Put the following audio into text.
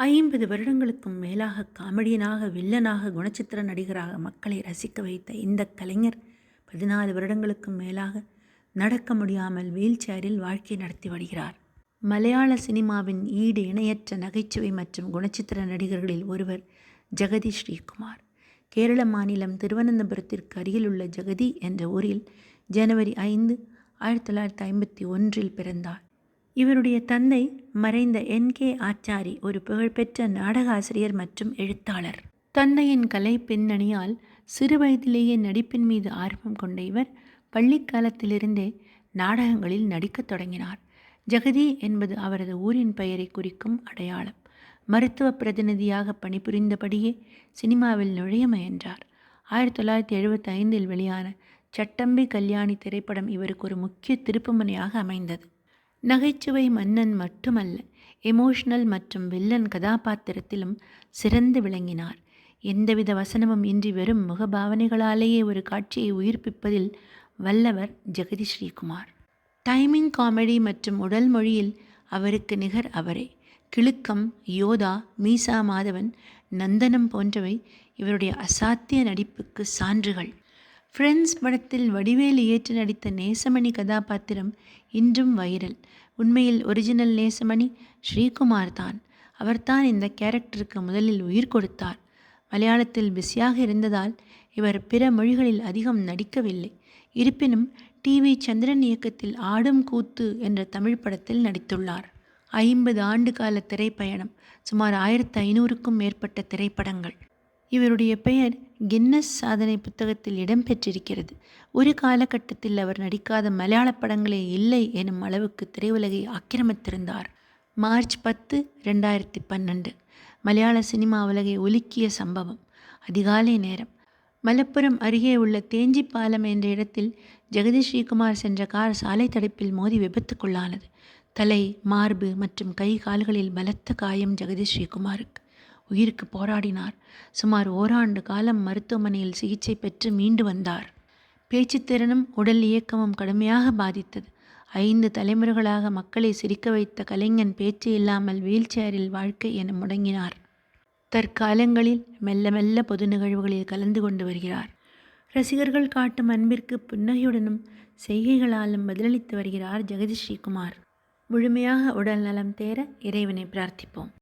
50 வருடங்களுக்கும் மேலாக காமெடியனாக, வில்லனாக, குணச்சித்திர நடிகராக மக்களை ரசிக்க வைத்த இந்த கலைஞர் 14 வருடங்களுக்கும் மேலாக நடக்க முடியாமல் வீல் சேரில் வாழ்க்கை நடத்தி வருகிறார். மலையாள சினிமாவின் ஈடு இணையற்ற நகைச்சுவை மற்றும் குணச்சித்திர நடிகர்களில் ஒருவர் ஜெகதி ஸ்ரீகுமார். கேரள மாநிலம் திருவனந்தபுரத்திற்கு அருகிலுள்ள ஜெகதி என்ற ஊரில் ஜனவரி 5, 1951 பிறந்தார். இவருடைய தந்தை மறைந்த N.K. ஆச்சாரி ஒரு புகழ்பெற்ற நாடக ஆசிரியர் மற்றும் எழுத்தாளர். தந்தையின் கலை பின்னணியால் சிறு வயதிலேயே நடிப்பின் மீது ஆர்வம் கொண்ட இவர் பள்ளிக்காலத்திலிருந்தே நாடகங்களில் நடிக்கத் தொடங்கினார். ஜெகதி என்பது அவரது ஊரின் பெயரை குறிக்கும் அடையாளம். மருத்துவ பிரதிநிதியாக பணிபுரிந்தபடியே சினிமாவில் நுழைய முயன்றார். 1975 வெளியான சட்டம்பி கல்யாணி திரைப்படம் இவருக்கு ஒரு முக்கிய திருப்புமுனையாக அமைந்தது. நகைச்சுவை மன்னன் மட்டுமல்ல, எமோஷனல் மற்றும் வில்லன் கதாபாத்திரத்திலும் சிறந்து விளங்கினார். எந்தவித வசனமும் இன்றி வெறும் முகபாவனைகளாலேயே ஒரு காட்சியை உயிர்ப்பிப்பதில் வல்லவர் ஜெகதி ஸ்ரீகுமார். டைமிங், காமெடி மற்றும் உடல் மொழியில் அவருக்கு நிகர் அவரே. கிழுக்கம், யோதா, மீசா மாதவன், நந்தனம் போன்றவை இவருடைய அசாத்திய நடிப்புக்கு சான்றுகள். ஃப்ரெண்ட்ஸ் படத்தில் வடிவேலு ஏற்று நடித்த நேசமணி கதாபாத்திரம் இன்றும் வைரல். உண்மையில் ஒரிஜினல் நேசமணி ஸ்ரீகுமார் தான். அவர்தான் இந்த கேரக்டருக்கு முதலில் உயிர் கொடுத்தார். மலையாளத்தில் பிஸியாக இருந்ததால் இவர் பிற மொழிகளில் அதிகம் நடிக்கவில்லை. இருப்பினும் டிவி சந்திரன் இயக்கத்தில் ஆடும் கூத்து என்ற தமிழ் படத்தில் நடித்துள்ளார். 50 ஆண்டு கால திரைப்பயணம், சுமார் 1500க்கும் மேற்பட்ட திரைப்படங்கள். இவருடைய பெயர் கின்னஸ் சாதனை புத்தகத்தில் இடம்பெற்றிருக்கிறது. ஒரு காலகட்டத்தில் அவர் நடிக்காத மலையாள படங்களே இல்லை எனும் அளவுக்கு திரையுலகை ஆக்கிரமித்திருந்தார். மார்ச் 10, 2012 மலையாள சினிமா உலகை உலுக்கிய சம்பவம். அதிகாலை நேரம். மலப்புரம் அருகே உள்ள தேஞ்சிப்பாலம் என்ற இடத்தில் ஜெகதி ஸ்ரீகுமார் சென்ற கார் சாலை தடுப்பில் மோதி விபத்துக்குள்ளானது. தலை, மார்பு மற்றும் கை கால்களில் பலத்த காயம் ஜெகதி ஸ்ரீகுமாருக்கு. உயிருக்கு போராடினார். சுமார் ஓராண்டு காலம் மருத்துவமனையில் சிகிச்சை பெற்று மீண்டு வந்தார். பேச்சுத்திறனும் உடல் இயக்கமும் கடுமையாக பாதித்தது. 5 தலைமுறைகளாக மக்களை சிரிக்க வைத்த கலைஞன் பேச்சு இல்லாமல் வீல் சேரில் வாழ்க்கை என முடங்கினார். தற்காலங்களில் மெல்ல மெல்ல பொது நிகழ்வுகளில் கலந்து கொண்டு வருகிறார். ரசிகர்கள் காட்டும் அன்பிற்கு புன்னகையுடனும் செய்கைகளாலும் பதிலளித்து வருகிறார் ஜெகதி ஸ்ரீகுமார். முழுமையாக உடல் நலம் தேர இறைவனை பிரார்த்திப்போம்.